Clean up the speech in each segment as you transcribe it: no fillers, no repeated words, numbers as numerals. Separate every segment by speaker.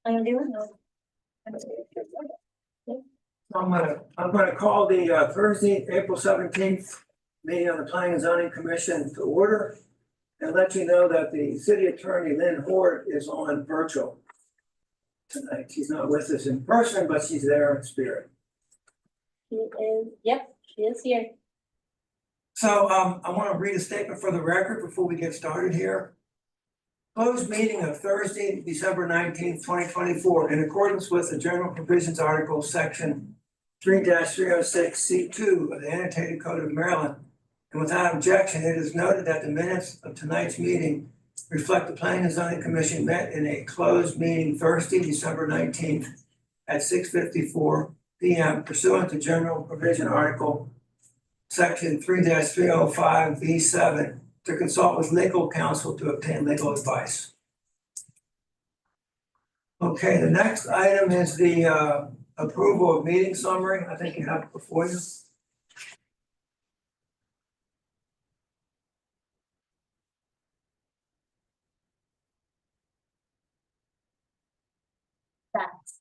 Speaker 1: I'm doing
Speaker 2: I'm gonna call the Thursday, April 17th meeting of the Planning and Zoning Commission to order. And let you know that the city attorney, Lynn Hort, is on virtual tonight. She's not with us in person, but she's there in spirit.
Speaker 1: She is, yep, she is here.
Speaker 2: So I want to read a statement for the record before we get started here. Closed meeting of Thursday, December 19th, 2024, in accordance with the General Provisions Article, Section 3-306C2 of the Annotated Code of Maryland. And without objection, it is noted that the minutes of tonight's meeting reflect the Planning and Zoning Commission met in a closed meeting Thursday, December 19th at 6:54 p.m. pursuant to General Provision Article Section 3-305B7 to consult with legal counsel to obtain legal advice. Okay, the next item is the approval of meeting summary. I think you have it before you.
Speaker 1: That's,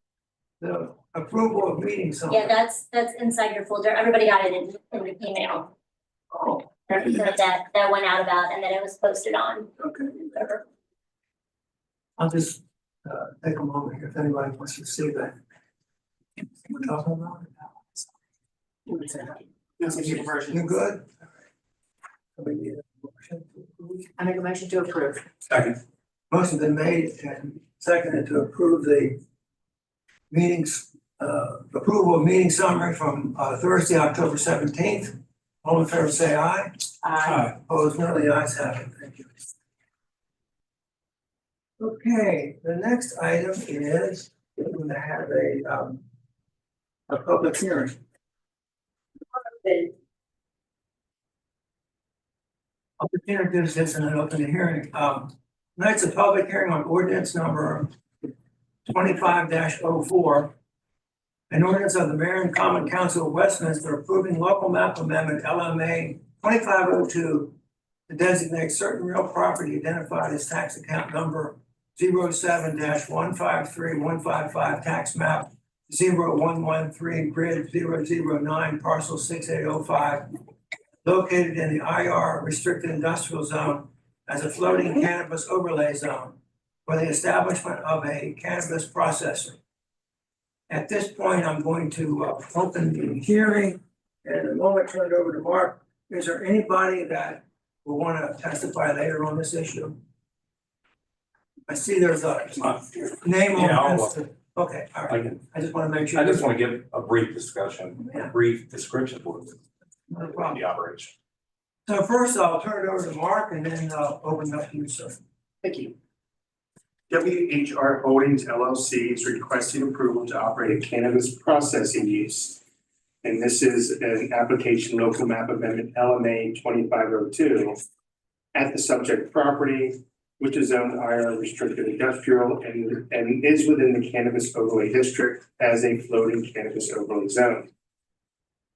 Speaker 2: The approval of meeting summary.
Speaker 1: yeah, that's inside your folder. Everybody got it in the email.
Speaker 2: Oh,
Speaker 1: So that went out about, and then it was posted on.
Speaker 2: okay. I'll just take a moment here if anybody wants to see that. We're talking about it. You're good? So we need a motion to approve.
Speaker 3: I make a motion to approve.
Speaker 2: Second. Motion been made and seconded to approve the meetings, approval of meeting summary from Thursday, October 17th. All in favor, say aye. Opposed, no, the ayes have it. Thank you. Okay, the next item is we're going to have a public hearing. I'll introduce this and then open the hearing. Tonight's a public hearing on ordinance number 25-04. An ordinance of the Mayor and Common Council of Westminster approving local map amendment LMA 2502 to designate certain real property identified as tax account number 07-153155 tax map 0113 grid 009 parcel 6805 located in the IR restricted industrial zone as a floating cannabis overlay zone for the establishment of a cannabis processor. At this point, I'm going to open the hearing and in a moment turn it over to Mark. Is there anybody that will want to testify later on this issue? I see there's a name on this. Okay, all right. I just want to make sure.
Speaker 4: I just want to give a brief discussion,
Speaker 2: Yeah.
Speaker 4: a brief description for
Speaker 2: No problem.
Speaker 4: the operation.
Speaker 2: So first I'll turn it over to Mark and then open it up to you, sir.
Speaker 5: Thank you. WHR Holdings LLC is requesting approval to operate a cannabis processing use. And this is an application local map amendment LMA 2502 at the subject property, which is zoned IR restricted industrial and is within the cannabis overlay district as a floating cannabis overlay zone.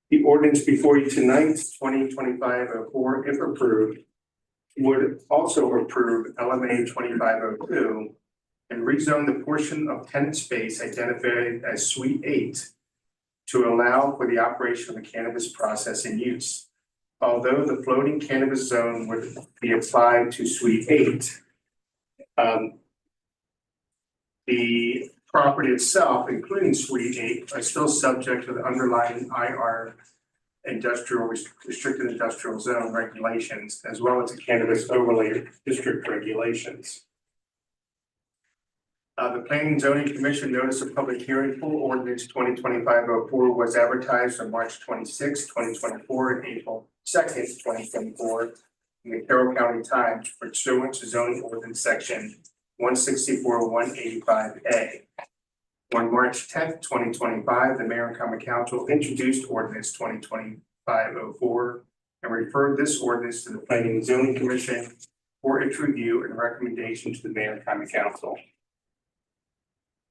Speaker 5: The ordinance before you tonight, 2025-04, if approved, would also approve LMA 2502 and rezone the portion of tenant space identified as Suite 8 to allow for the operation of the cannabis processing use. Although the floating cannabis zone would be applied to Suite 8, the property itself, including Suite 8, are still subject to the underlying IR industrial restricted industrial zone regulations, as well as the cannabis overlay district regulations. The Planning and Zoning Commission notice of public hearing for ordinance 2025-04 was advertised on March 26, 2024 and April 2nd, 2024 in the Carroll County Times pursuant to zoning ordinance section 164-185A. On March 10th, 2025, the Mayor and Common Council introduced ordinance 2025-04 and referred this ordinance to the Planning and Zoning Commission for its review and recommendation to the Mayor and Common Council.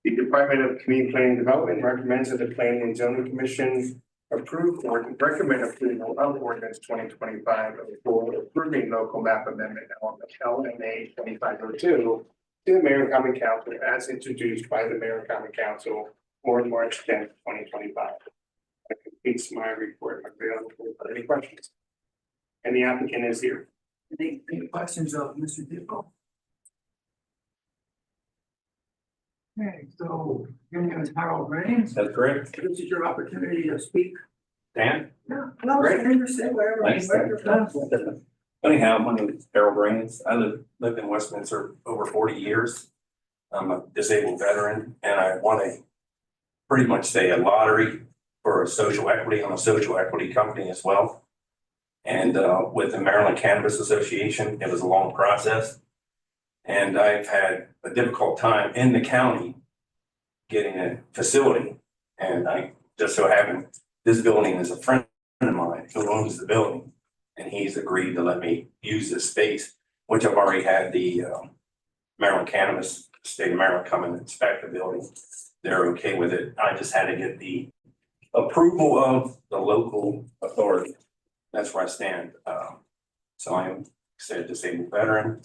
Speaker 5: The Department of Community Planning and Development recommends that the Planning and Zoning Commission approve or recommend approval of ordinance 2025-04 approving local map amendment LMA 2502 to the mayor and common council as introduced by the mayor and common council on March 10th, 2025. That completes my report. Any questions? And the applicant is here.
Speaker 2: Any questions of Mr. Dipple? Okay, so your name is Harold Raines.
Speaker 4: That's correct.
Speaker 2: This is your opportunity to speak.
Speaker 4: Dan?
Speaker 2: Yeah, no,
Speaker 4: Great.
Speaker 2: stand or sit wherever,
Speaker 4: Thanks.
Speaker 2: wherever you're comfortable.
Speaker 4: Anyhow, my name is Harold Raines. I lived in Westminster over 40 years. I'm a disabled veteran and I won pretty much say a lottery for a social equity. I'm a social equity company as well. And with the Maryland Cannabis Association, it was a long process. And I've had a difficult time in the county getting a facility. And I just so happened, this building is a friend of mine who owns the building. And he's agreed to let me use this space, which I've already had the Maryland Cannabis, State of Maryland come and inspect the building. They're okay with it. I just had to get the approval of the local authority. That's where I stand. So I am a disabled veteran.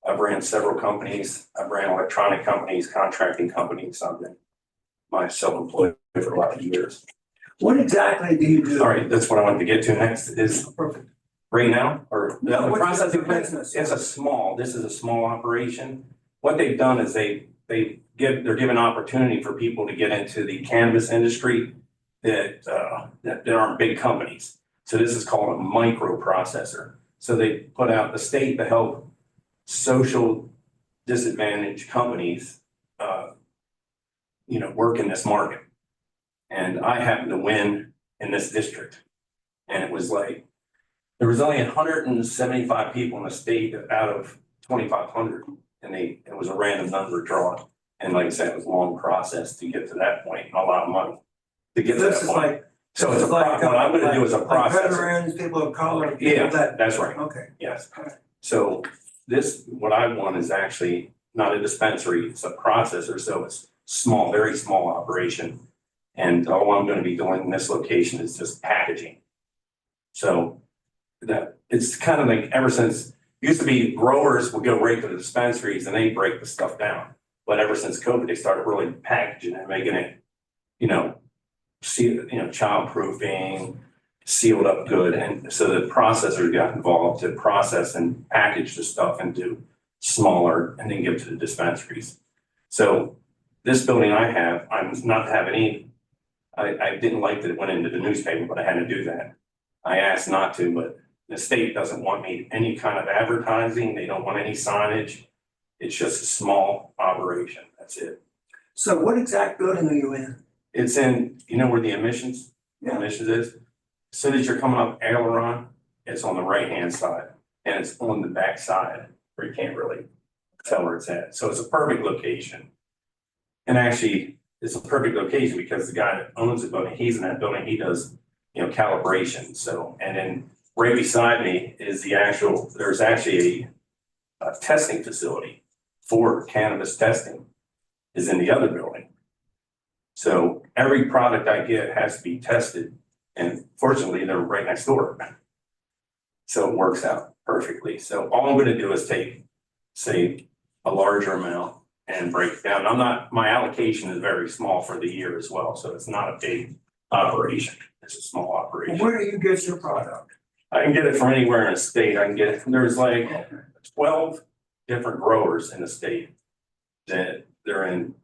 Speaker 4: I've ran several companies. I've ran electronic companies, contracting companies. I've been self-employed for a lot of years.
Speaker 2: What exactly do you do?
Speaker 4: All right, that's what I wanted to get to next is
Speaker 2: Perfect.
Speaker 4: right now, or
Speaker 2: No,
Speaker 4: the
Speaker 2: what's
Speaker 4: processing
Speaker 2: your
Speaker 4: business.
Speaker 2: business?
Speaker 4: This is a small operation. What they've done is they're giving opportunity for people to get into the cannabis industry that aren't big companies. So this is called a microprocessor. So they put out the state to help social disadvantaged companies, work in this market. And I happened to win in this district. And it was like, there was only 175 people in the state out of 2,500. And it was a random number drawn. And like I said, it was a long process to get to that point and a lot of money to get to
Speaker 2: This
Speaker 4: that
Speaker 2: is
Speaker 4: point.
Speaker 2: like.
Speaker 4: So it's what I'm gonna do is a
Speaker 2: like
Speaker 4: process.
Speaker 2: Veterans, people of color. people
Speaker 4: Yeah,
Speaker 2: that-
Speaker 4: that's right.
Speaker 2: Okay.
Speaker 4: Yes. So what I want is actually not a dispensary, it's a processor. So it's small, very small operation. And all I'm gonna be doing in this location is just packaging. So that it's kind of like ever since, used to be growers would go right to the dispensaries and they break the stuff down. But ever since COVID, they started really packaging and making it, childproofing, sealed up good. And so the processors got involved to process and package the stuff into smaller and then give it to the dispensaries. So this building I'm not to have any, I didn't like that it went into the newspaper, but I had to do that. I asked not to, but the state doesn't want me any kind of advertising. They don't want any signage. It's just a small operation. That's it.
Speaker 2: So what exact building are you in?
Speaker 4: It's in, where the emissions is? As soon as you're coming up Aileron, it's on the right-hand side and it's on the back side where you can't really tell where it's at. So it's a perfect location. And actually, it's a perfect location because the guy that owns the building, he's in that building, he does, calibration. So, and then right beside me is there's actually a testing facility for cannabis testing is in the other building. So every product I get has to be tested. And fortunately, they're right next door. So it works out perfectly. So all I'm gonna do is take, say, a larger amount and break it down. My allocation is very small for the year as well. So it's not a big operation. It's a small operation.
Speaker 2: Where do you get your product?
Speaker 4: I can get it from anywhere in the state. There's like 12 different growers in the state that they're in.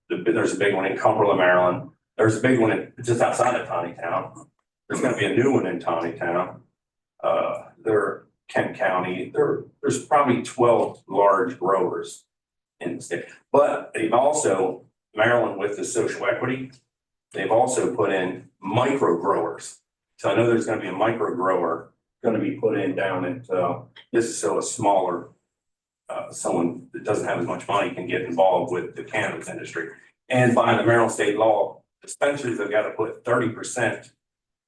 Speaker 4: There's a big one in Cumberland, Maryland. There's a big one just outside of Tawnytown. There's gonna be a new one in Tawnytown. They're Kent County. There's probably 12 large growers in the state. But they've also, Maryland with the social equity, they've also put in micro growers. So I know there's gonna be a micro grower gonna be put in down at, this is so a smaller, someone that doesn't have as much money can get involved with the cannabis industry. And by the Maryland state law, dispensaries have got to put 30%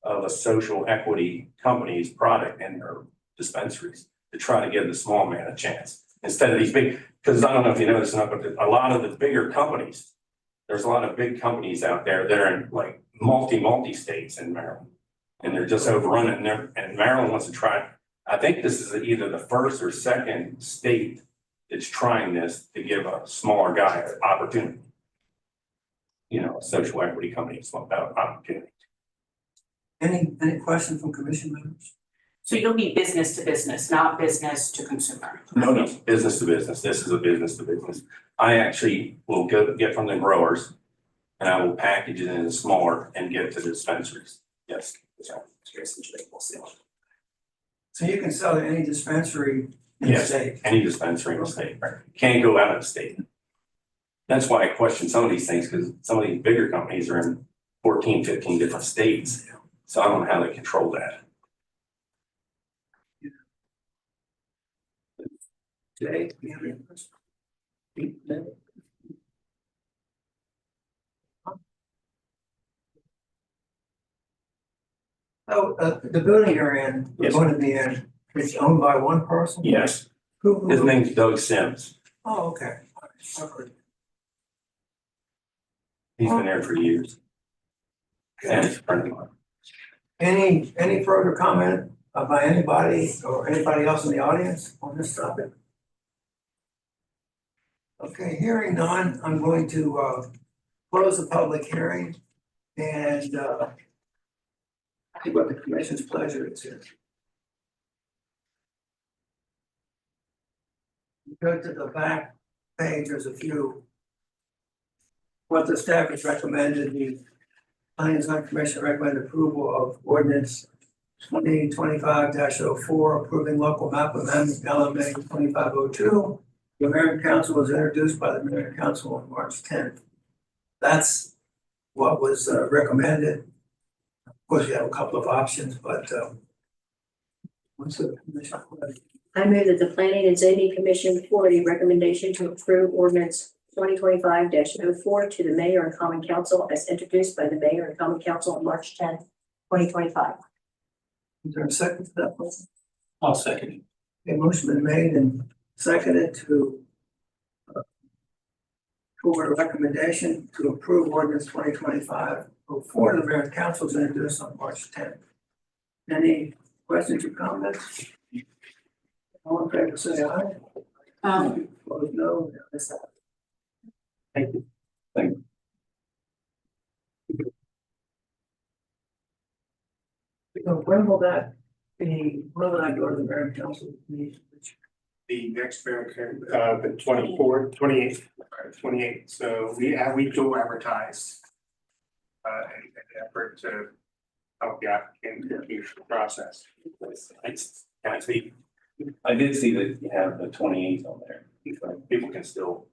Speaker 4: of a social equity company's product in their dispensaries to try to give the small man a chance. Instead of these big, because I don't know if you know this or not, but a lot of the bigger companies, there's a lot of big companies out there that are in like multi states in Maryland. And they're just overrun it. And Maryland wants to try. I think this is either the first or second state it's trying this to give a smaller guy an opportunity. You know, a social equity company, it's not about opportunity.
Speaker 2: Any questions from commission members?
Speaker 3: So you'll be business to business, not business to consumer?
Speaker 4: No, business to business. This is a business to business. I actually will get from the growers and I will package it in smaller and get to the dispensaries. Yes.
Speaker 2: So you can sell to any dispensary in the
Speaker 4: Yes,
Speaker 2: state?
Speaker 4: any dispensary in the state. Can't go out of the state. That's why I question some of these things, because some of these bigger companies are in 14, 15 different states. So I don't know how they control that.
Speaker 2: Jay, do you have any questions? Oh, the building you're in, you're
Speaker 4: Yes.
Speaker 2: going to be in, it's owned by one person?
Speaker 4: Yes,
Speaker 2: Who?
Speaker 4: his name's Doug Sims.
Speaker 2: Oh, okay. I've heard.
Speaker 4: He's been there for years. And he's a friend of mine.
Speaker 2: Any further comment by anybody or anybody else in the audience on this topic? Okay, hearing none, I'm going to close the public hearing and see what the commission's pleasure is here. Go to the back page, there's a few. What the staff has recommended, the Planning and Zoning Commission recommended approval of ordinance 2025-04, approving local map amendment LMA 2502. The mayor and council was introduced by the mayor and council on March 10th. That's what was recommended. Of course, you have a couple of options, but what's the commission?
Speaker 6: I move that the Planning and Zoning Commission forward a recommendation to approve ordinance 2025-04 to the mayor and common council as introduced by the mayor and common council on March 10th, 2025.
Speaker 2: Is there a second to that motion?
Speaker 4: I'll second it.
Speaker 2: A motion been made and seconded to forward a recommendation to approve ordinance 2025-04 the mayor and council is introduced on March 10th. Any questions or comments? All in favor, say aye. Opposed, no. That's that.
Speaker 4: Thank you. Thank you.
Speaker 2: So when will that be, when will that go to the mayor and council meeting?
Speaker 5: The next fair, the 24th, 28th, so we do advertise. An effort to help the applicant complete the process.
Speaker 4: Can I speak? I did see that you have the 28th on there. People can still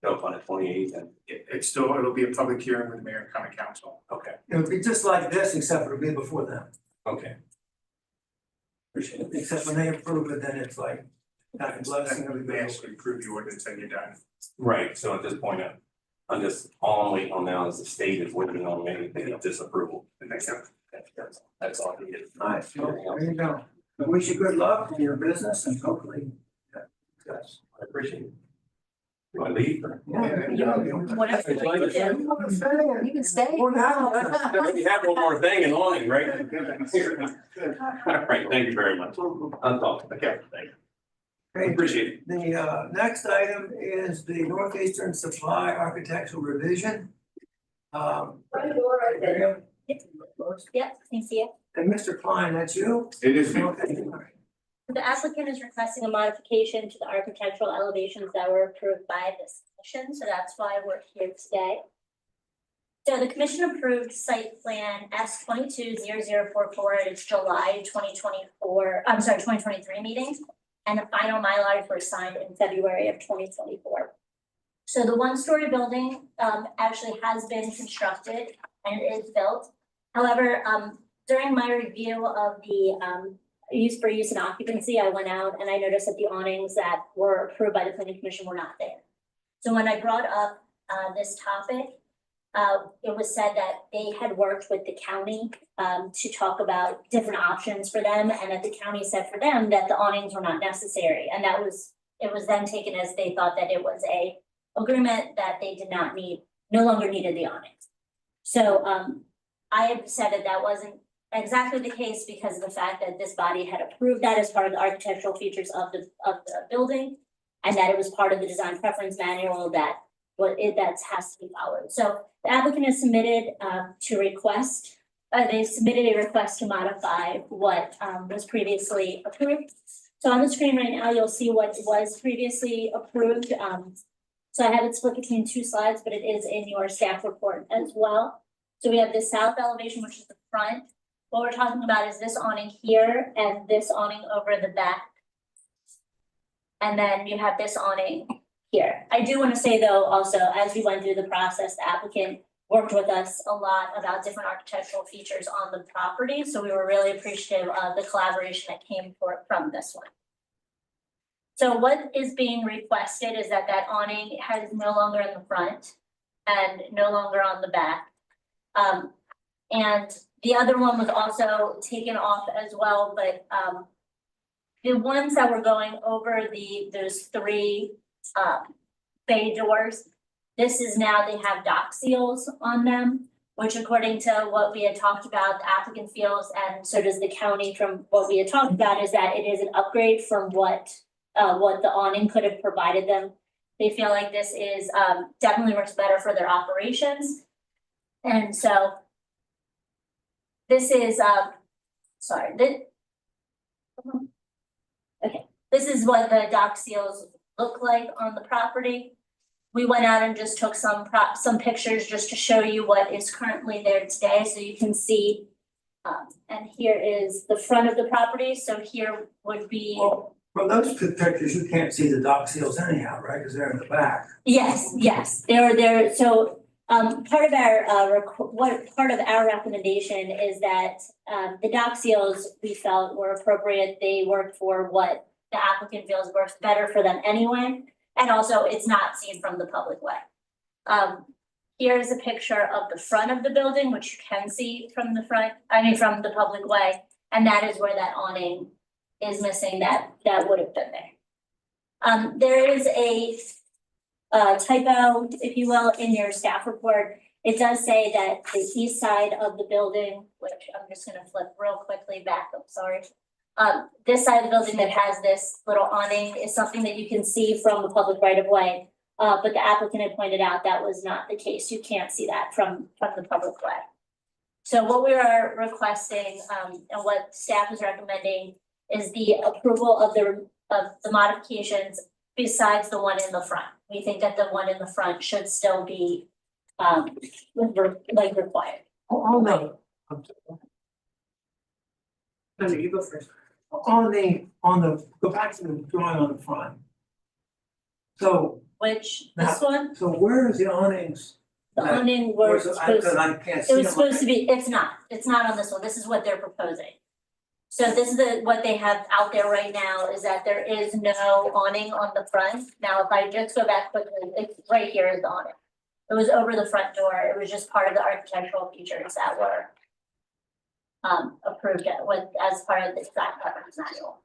Speaker 4: go up on the 28th and,
Speaker 5: It'll be a public hearing with the mayor and common council.
Speaker 4: okay,
Speaker 2: It'll be just like this, except it'll be before that.
Speaker 4: okay. Appreciate it.
Speaker 2: Except when they approve it, then it's like, not a blessing of
Speaker 5: They actually approve the ordinance and you're done.
Speaker 4: Right, so at this point, I'm just, all I'm waiting on now is the state is waiting on anything of disapproval.
Speaker 5: And that's it.
Speaker 4: That's all it is.
Speaker 2: nice. Well, there you go. I wish you good luck in your business and hopefully. Yes.
Speaker 4: I appreciate it. You want to leave or?
Speaker 1: Whatever.
Speaker 6: You can stay.
Speaker 4: You have one more thing in line, right? All right, thank you very much. I'll talk. Okay, thank you. I
Speaker 2: Okay,
Speaker 4: appreciate it.
Speaker 2: the next item is the Northeastern Supply Architectural Revision.
Speaker 1: Yep, can see it.
Speaker 2: And Mr. Klein, that's you?
Speaker 5: It is.
Speaker 2: Okay.
Speaker 1: The applicant is requesting a modification to the architectural elevations that were approved by this commission, so that's why we're here today. So the commission approved site plan S 220044 at its July 2023 meeting. And the final Mylars were signed in February of 2024. So the one-story building actually has been constructed and is built. However, during my review of the use and occupancy, I went out and I noticed that the awnings that were approved by the planning commission were not there. So when I brought up this topic, it was said that they had worked with the county to talk about different options for them, and that the county said for them that the awnings were not necessary, and it was then taken as they thought that it was a agreement that they did not need, no longer needed the awnings. So I had said that wasn't exactly the case because of the fact that this body had approved that as part of the architectural features of the building. and that it was part of the design preference manual that that has to be followed. So the applicant has submitted they submitted a request to modify what was previously approved. So on the screen right now, you'll see what was previously approved. So I have it split between two slides, but it is in your staff report as well. So we have the south elevation, which is the front. What we're talking about is this awning here and this awning over the back. And then you have this awning here. I do want to say though, also, as we went through the process, the applicant worked with us a lot about different architectural features on the property. So we were really appreciative of the collaboration that came from this one. So what is being requested is that that awning is no longer in the front and no longer on the back. And the other one was also taken off as well, but the ones that were going over those three bay doors, this is now, they have dock seals on them, which according to what we had talked about, the applicant feels, and so does the county from what we had talked about, is that it is an upgrade from what the awning could have provided them. They feel like this is definitely works better for their operations. And so this is this is what the dock seals look like on the property. We went out and just took some pictures just to show you what is currently there today, so you can see. And here is the front of the property, so here would be.
Speaker 2: Well, from those pictures, you can't see the dock seals anyhow, right, because they're in the back.
Speaker 1: Yes, they were there, so part of our recommendation is that the dock seals we felt were appropriate. They worked for what the applicant feels works better for them anyway. And also it's not seen from the public way. Here's a picture of the front of the building, which you can see from the from the public way. And that is where that awning is missing that would have been there. There is a typo, if you will, in your staff report. It does say that the east side of the building, which I'm just gonna flip real quickly back, I'm sorry. This side of the building that has this little awning is something that you can see from the public right of way. But the applicant had pointed out that was not the case. You can't see that from the public way. So what we are requesting, and what staff is recommending is the approval of the modifications besides the one in the front. We think that the one in the front should still be, required.
Speaker 2: Oh, no.
Speaker 6: No, you go first.
Speaker 2: Go back to the drawing on the front. So,
Speaker 1: Which, this one,
Speaker 2: so where is the awnings?
Speaker 1: the awning was supposed,
Speaker 2: Because I can't
Speaker 1: it
Speaker 2: see
Speaker 1: was
Speaker 2: them.
Speaker 1: supposed to be, it's not on this one, this is what they're proposing. So this is what they have out there right now, is that there is no awning on the front. Now, if I just go back quickly, it's right here is the awning. It was over the front door, it was just part of the architectural features that were approved as part of the design preference manual.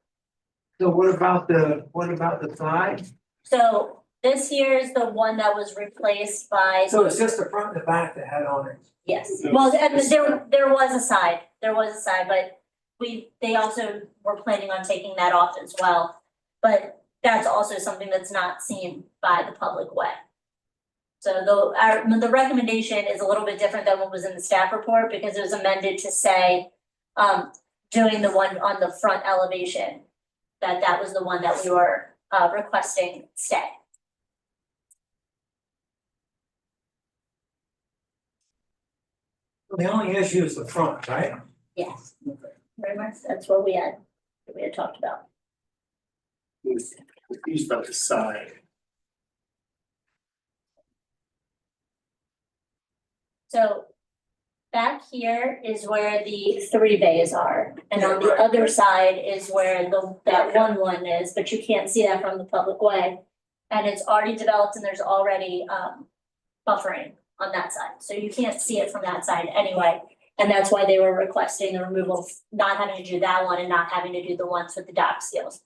Speaker 2: So what about the side?
Speaker 1: So this here is the one that was replaced by.
Speaker 2: So it's just the front and the back that had awnings?
Speaker 1: Yes, well, and there was a side, but they also were planning on taking that off as well. But that's also something that's not seen by the public way. So the recommendation is a little bit different than what was in the staff report, because it was amended to say, doing the one on the front elevation, that was the one that we were requesting stay.
Speaker 2: The only issue is the front, right?
Speaker 1: Yes, very much, that's what we had talked about.
Speaker 5: Confused about the side.
Speaker 1: So back here is where the 3 bays are, and on the other side is where that one is, but you can't see that from the public way. And it's already developed and there's already buffering on that side, so you can't see it from that side anyway. And that's why they were requesting the removal of not having to do that one and not having to do the ones with the dock seals.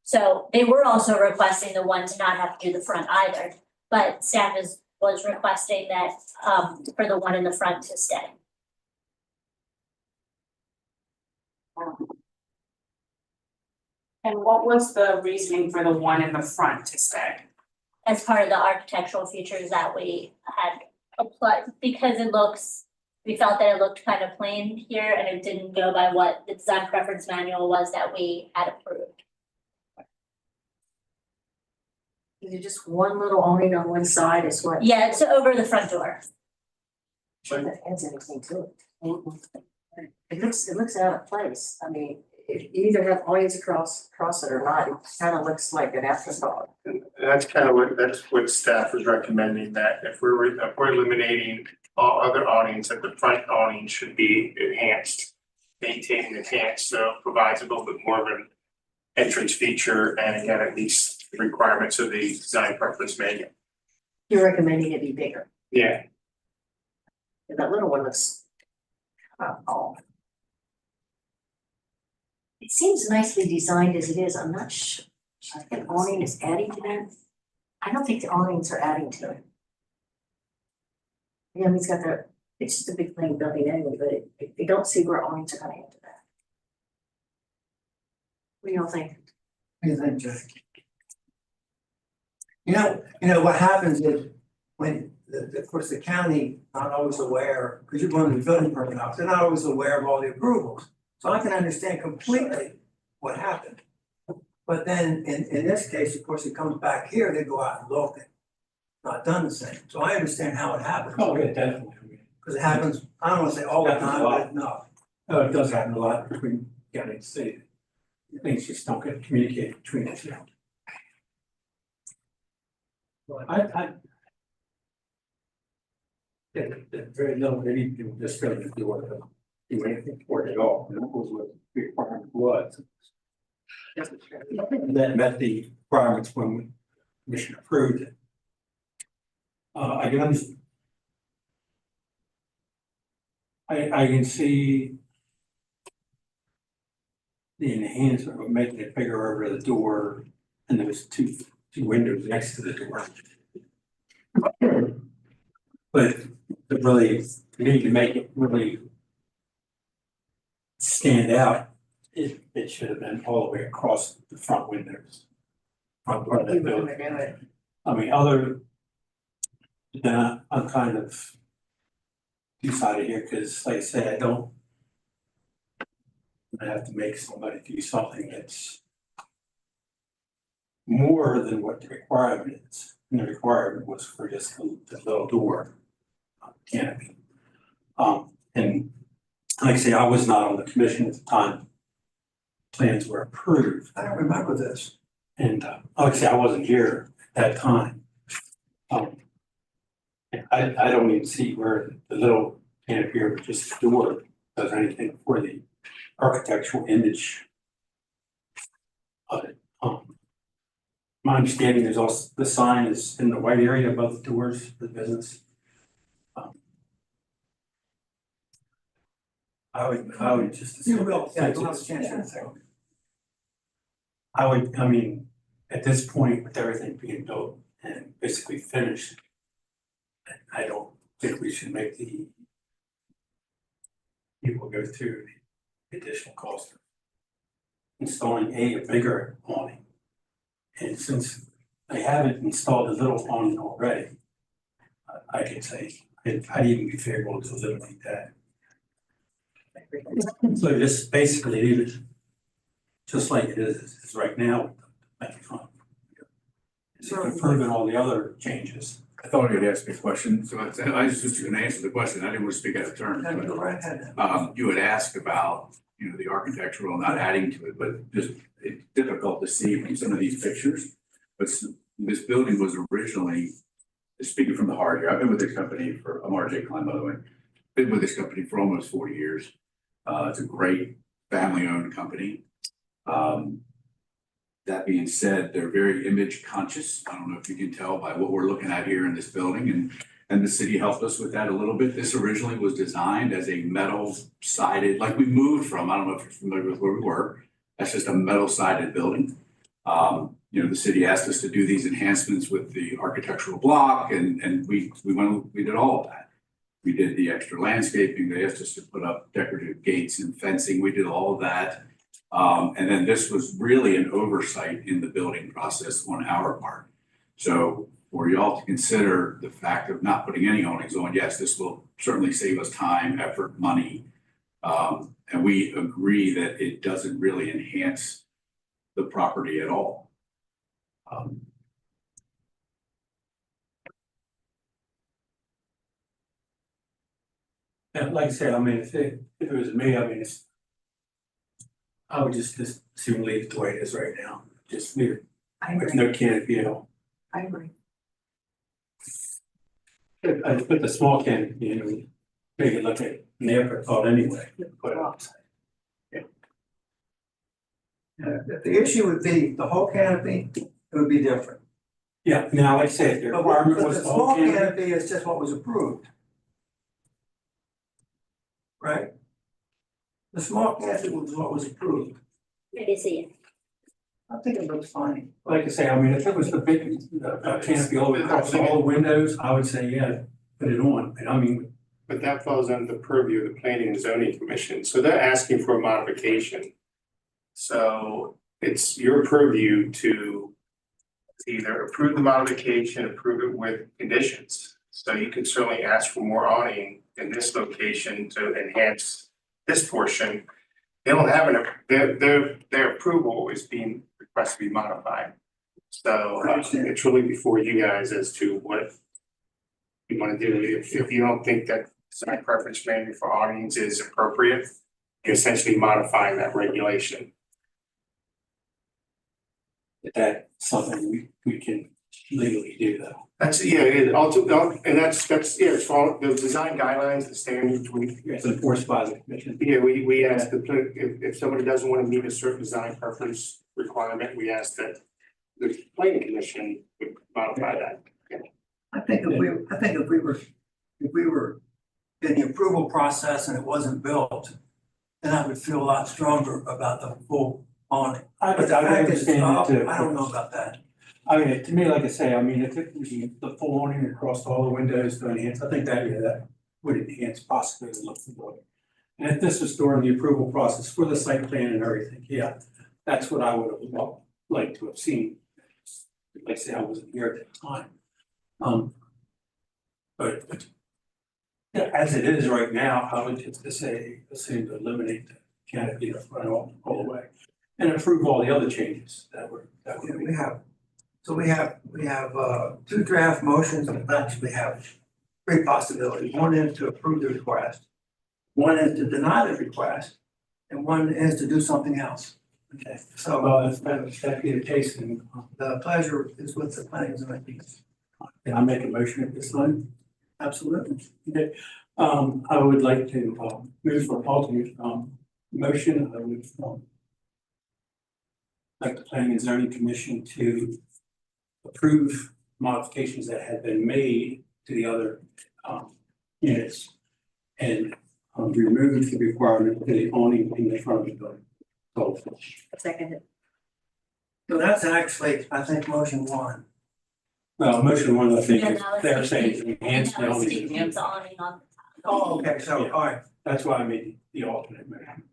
Speaker 1: So they were also requesting the one to not have to do the front either, but staff was requesting that for the one in the front to stay.
Speaker 3: And what was the reasoning for the one in the front to stay?
Speaker 1: As part of the architectural features that we had applied, because we felt that it looked kind of plain here and it didn't go by what the design preference manual was that we had approved.
Speaker 6: Is it just one little awning on one side is what?
Speaker 1: Yeah, it's over the front door.
Speaker 6: Sure that adds anything to it. It looks out of place. I mean, if you either have awnings across it or not, it kind of looks like an afterthought.
Speaker 5: And that's kind of that's what staff was recommending, that if we're eliminating all other awnings, that the front awning should be enhanced, maintained and enhanced, so it provides a little bit more of an entrance feature, and again, at least the requirements of the design preference manual.
Speaker 6: You're recommending it be bigger.
Speaker 5: Yeah,
Speaker 6: And that little one looks off. It seems nicely designed as it is. I'm not sure. I think awning is adding to that. I don't think the awnings are adding to it. Yeah, he's got it's just a big plain building anyway, but I don't see where awnings are gonna add to that. What do y'all think?
Speaker 2: What do you think, Jack? You know, what happens is when of course, the county not always aware, because you're going to the building permit office, they're not always aware of all the approvals. So I can understand completely what happened. But then in this case, of course, it comes back here, they go out and look and not done the same. So I understand how it happens.
Speaker 7: Oh, yeah, definitely.
Speaker 2: Because it happens, I don't want to say all the time, but enough.
Speaker 7: No, it does happen a lot between county and state. Things just don't get communicated between the two. Well, I that very little they need to do this going to do anything for it at all. And that was what the requirement was. That met the requirements when the commission approved it. I can understand. I can see the enhancement of making it bigger over the door, and there's two windows next to the door. But to really, you need to make it really stand out, it should have been all the way across the front windows. Front part of the building. I mean, other than I'm kind of decided here, because like I say, I have to make somebody do something that's more than what the requirement is. And the requirement was for just the little door canopy. And like I say, I was not on the commission at the time plans were approved.
Speaker 2: I don't remember this.
Speaker 7: And like I say, I wasn't here at that time. I don't even see where the little canopy or just the door does anything for the architectural image of it. My understanding is also the sign is in the white area above the doors for the business. I would just.
Speaker 2: You will, yeah, you'll have a chance to say.
Speaker 7: I mean, at this point, with everything being built and basically finished, I don't think we should make the people go through the additional cost of installing a bigger awning. And since they haven't installed a little awning already, I could say, I'd even be favorable to eliminate that. So just basically leave it just like it is right now, make it fun. It's improving all the other changes.
Speaker 8: I thought you'd ask me a question, so I was just gonna answer the question, I didn't want to speak out of turn.
Speaker 2: No, go right ahead.
Speaker 8: You had asked about, the architectural, not adding to it, but just, it's difficult to see from some of these pictures. But this building was originally, speaking from the heart here, I've been with this company I'm RJ Klein, by the way. Been with this company for almost 40 years. It's a great family-owned company. That being said, they're very image conscious. I don't know if you can tell by what we're looking at here in this building, and the city helped us with that a little bit. This originally was designed as a metal sided, like we moved from, I don't know if you're familiar with where we were. That's just a metal sided building. The city asked us to do these enhancements with the architectural block, and we did all of that. We did the extra landscaping. They asked us to put up decorative gates and fencing. We did all of that. And then this was really an oversight in the building process on our part. So for y'all to consider the fact of not putting any awnings on, yes, this will certainly save us time, effort, money. And we agree that it doesn't really enhance the property at all.
Speaker 7: And like I said, I mean, if it was me, I mean, I would just assume leave it the way it is right now, just leave it
Speaker 6: I
Speaker 7: with
Speaker 6: agree,
Speaker 7: no canopy at all.
Speaker 6: I agree.
Speaker 7: I put the small canopy in and make it look like an apricot anyway, put it outside.
Speaker 2: If the issue would be the whole canopy, it would be different.
Speaker 7: Yeah, now, like I said, the
Speaker 2: But
Speaker 7: requirement
Speaker 2: the
Speaker 7: was the whole
Speaker 2: small
Speaker 7: canopy.
Speaker 2: canopy is just what was approved. Right? The small canopy was what was approved.
Speaker 1: Ready to see it.
Speaker 2: I think it looks fine.
Speaker 7: Like I say, I mean, if it was the big canopy all across all the windows, I would say, yeah, put it on, and I mean,
Speaker 5: But that falls under the purview of the Planning and Zoning Commission, so they're asking for a modification. So it's your purview to either approve the modification, approve it with conditions. So you can certainly ask for more awning in this location to enhance this portion. They don't have their approval is being requested to be modified. So it's really before you guys as to what you wanna do. If you don't think that design preference manual for awnings is appropriate, you're essentially modifying that regulation.
Speaker 7: that's something we can legally do though.
Speaker 5: That's, yeah, and that's, yeah, it's all, the design guidelines, the standards,
Speaker 7: It's enforced by the commission.
Speaker 5: yeah, we ask if somebody doesn't wanna meet a certain design preference requirement, we ask that the planning commission would modify that.
Speaker 2: I think if we were in the approval process and it wasn't built, then I would feel a lot stronger about the full awning.
Speaker 7: I
Speaker 2: But the fact is,
Speaker 7: understand it too.
Speaker 2: I don't know about that.
Speaker 7: I mean, to me, like I say, I mean, if it was the full awning across all the windows to enhance, I think that, yeah, that would enhance possibly the look of the building. And if this was during the approval process for the site plan and everything, yeah, that's what I would have liked to have seen. Like I say, I wasn't here at that time. But yeah, as it is right now, I would just say, assume to eliminate the canopy run all the way. And approve all the other changes that were.
Speaker 2: We have two draft motions, and actually have three possibilities. One is to approve the request, one is to deny the request, and one is to do something else. Okay, so
Speaker 7: Well, that'd be the case, and
Speaker 2: the pleasure is with the planning and zoning commission.
Speaker 7: can I make a motion at this time?
Speaker 2: Absolutely.
Speaker 7: Okay, I would like to, move for alternate, motion, I would, like the planning and zoning commission to approve modifications that had been made to the other, units. And, remove the requirement for the awning in the front of the building. So,
Speaker 6: Second,
Speaker 2: So that's actually, I think, motion one.
Speaker 7: well, motion one, I think,
Speaker 1: And
Speaker 7: is
Speaker 1: that was
Speaker 7: they're
Speaker 1: taking-
Speaker 7: saying enhance the
Speaker 1: and that was
Speaker 7: awning.
Speaker 1: taking the awning on the top.
Speaker 2: Oh, okay, so,
Speaker 7: Yeah.
Speaker 2: all right.
Speaker 7: That's why I made the alternate motion.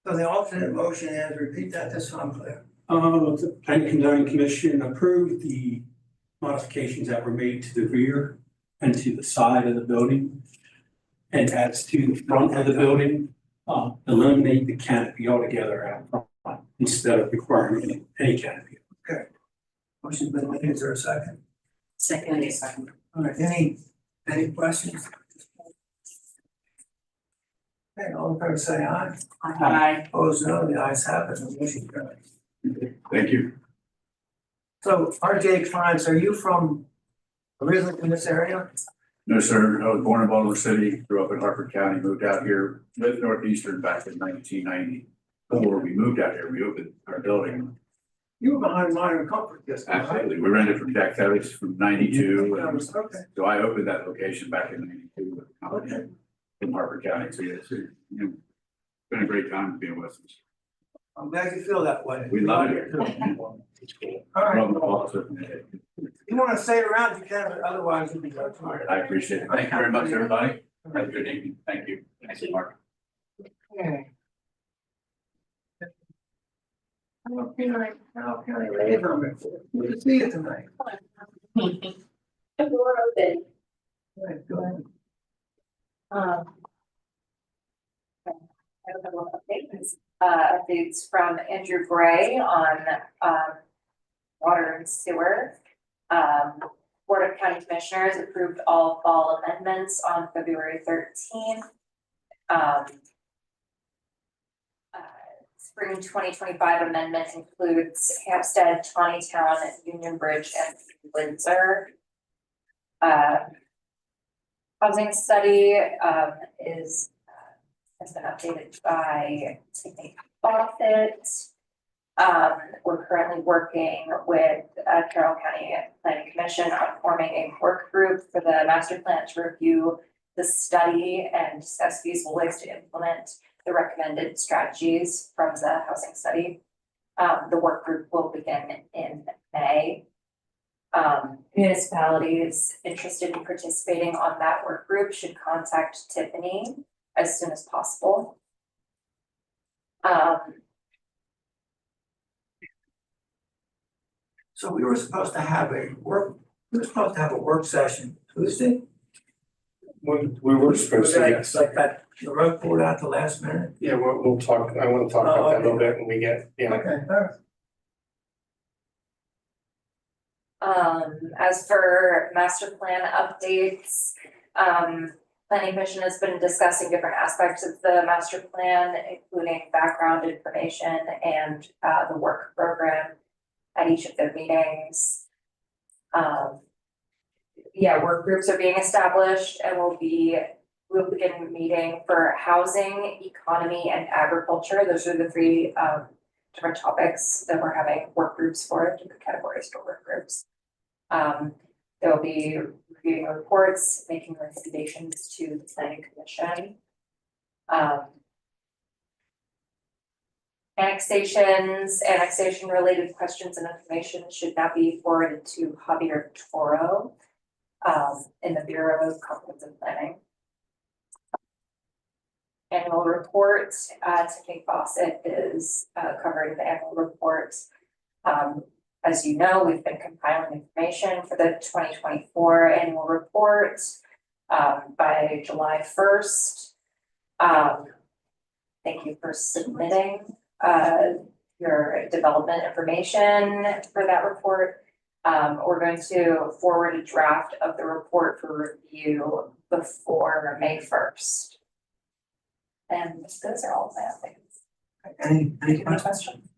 Speaker 2: So the alternate motion is, repeat that just so I'm clear.
Speaker 7: The planning and zoning commission approved the modifications that were made to the rear and to the side of the building. And as to the front of the building, eliminate the canopy altogether out front instead of requiring any canopy.
Speaker 2: Motion's been made, is there a second?
Speaker 6: second,
Speaker 2: All right, any questions? Okay, all in favor say aye.
Speaker 3: Aye.
Speaker 2: Opposed, no, the ayes have it, the motion carries.
Speaker 8: Thank you.
Speaker 2: So RJ Kleins, are you originally from this area?
Speaker 8: No, sir. I was born in Baltimore City, grew up in Harford County, moved out here, lived Northeastern back in 1990. Before we moved out here, we opened our building.
Speaker 2: You were behind Minor Comfort District, right?
Speaker 8: Absolutely. We rented from Jack Telly's from 92. And
Speaker 2: Okay,
Speaker 8: so I opened that location back in 92 with a company
Speaker 2: okay.
Speaker 8: from Harford County. So yes, it's been a great time to be in Westminster.
Speaker 2: I'm glad you feel that way.
Speaker 8: We love it here.
Speaker 2: It's cool. All right,
Speaker 8: Love the office.
Speaker 2: you wanna stay around, you can, but otherwise you'll be going tomorrow.
Speaker 8: I appreciate it. Thank you very much, everybody. Have a good evening. Thank you. Thank you, Mark.
Speaker 2: Okay. Carroll County Labor Report. Good to see you tonight.
Speaker 9: We're open.
Speaker 2: Right, go ahead.
Speaker 9: I have a couple of updates from Andrew Gray on, water and sewer. Board of County Commissioners approved all fall amendments on February 13th. Spring 2025 amendment includes Hampstead, Tawnytown, Union Bridge, and Windsor. Housing study has been updated by Tiffany Fawcett. We're currently working with Carroll County Planning Commission on forming a work group for the master plan to review the study and discuss feasible ways to implement the recommended strategies from the housing study. The work group will begin in May. Municipalities interested in participating on that work group should contact Tiffany as soon as possible.
Speaker 2: So we were supposed to have a work session Tuesday.
Speaker 5: We were supposed to, yes.
Speaker 2: Like that, the rug pulled out the last minute.
Speaker 5: Yeah, we'll talk, I wanna talk about that a little bit when we get,
Speaker 2: Okay, all right.
Speaker 9: As for master plan updates, planning commission has been discussing different aspects of the master plan, including background information and the work program at each of their meetings. Work groups are being established and we'll begin meeting for housing, economy, and agriculture. Those are the three different topics that we're having work groups for, different categories for work groups. They'll be reviewing reports, making recommendations to the planning commission. Annexation related questions and information should now be forwarded to Javier Toro in the Bureau of Comprehensive Planning. Annual report, Tiffany Fawcett is covering the annual report. As you know, we've been compiling information for the 2024 annual report by July 1st. Thank you for submitting your development information for that report. We're going to forward a draft of the report for review before May 1st. And those are all my updates.
Speaker 2: Any questions?
Speaker 9: Questions?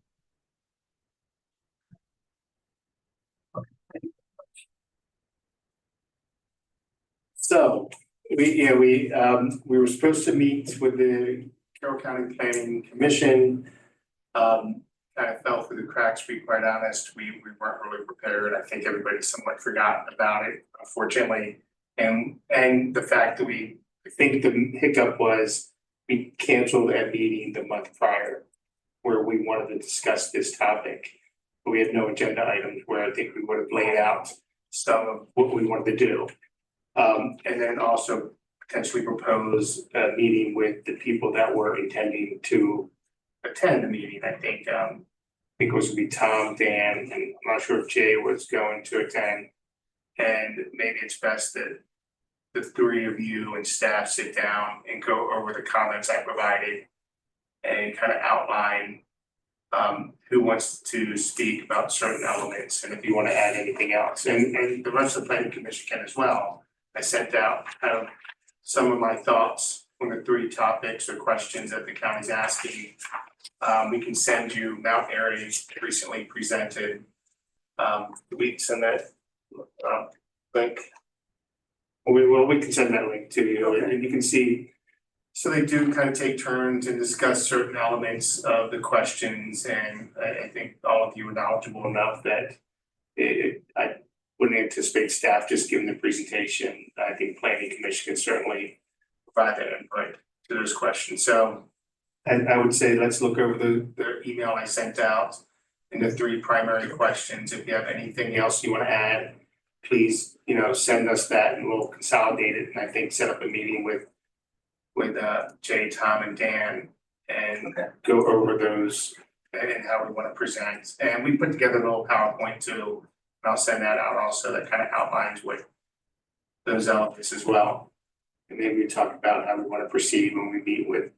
Speaker 5: So, we were supposed to meet with the Carroll County Planning Commission. Kind of fell through the cracks, to be quite honest. We weren't really prepared. I think everybody somewhat forgotten about it, unfortunately. And the fact that I think the hiccup was we canceled a meeting the month prior where we wanted to discuss this topic. But we had no agenda items where I think we would have laid out some of what we wanted to do. And then also potentially propose a meeting with the people that were intending to attend the meeting. I think it was gonna be Tom, Dan, and I'm not sure if Jay was going to attend. And maybe it's best that the three of you and staff sit down and go over the comments I provided and kind of outline who wants to speak about certain elements and if you want to add anything else. And the rest of the planning commission can as well. I sent out some of my thoughts on the three topics or questions that the county's asking. We can send you Mount Airy recently presented. We can send that link. We can send that link to you,
Speaker 2: Okay.
Speaker 5: and you can see. So they do kind of take turns and discuss certain elements of the questions, and I think all of you are knowledgeable enough that I wouldn't anticipate staff just giving the presentation. I think planning commission can certainly provide that input to those questions. So, and I would say let's look over the email I sent out and the three primary questions. If you have anything else you want to add, please, send us that and we'll consolidate it. And I think set up a meeting with Jay, Tom, and Dan and go over those and how we wanna present. And we put together a little PowerPoint too, and I'll send that out also, that kind of outlines what those elements as well. And maybe we talk about how we wanna proceed when we meet with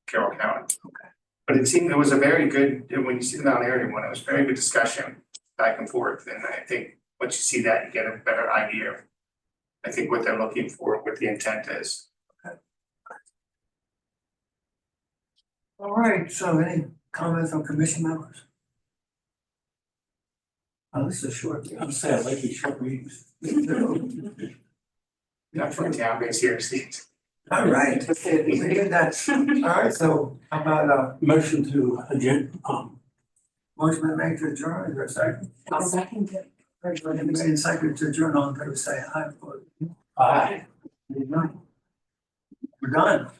Speaker 5: Carroll County. Okay. But it seemed, it was a very good, when you sit down there, everyone, it was very good discussion back and forth, and I think once you see that, you get a better idea of, I think, what they're looking for, what the intent is.
Speaker 2: All right, so any comments from commission members? Oh, this is a short.
Speaker 7: I'm saying, like these short meetings.
Speaker 5: Not for town base here, Steve.
Speaker 2: All right, we did that. All right, so how about
Speaker 7: Motion to adjourn,
Speaker 2: motion been made to adjourn, is there a second?
Speaker 3: I'll second it.
Speaker 2: Made and seconded to adjourn, all in favor, say aye.
Speaker 7: aye.
Speaker 2: We're done.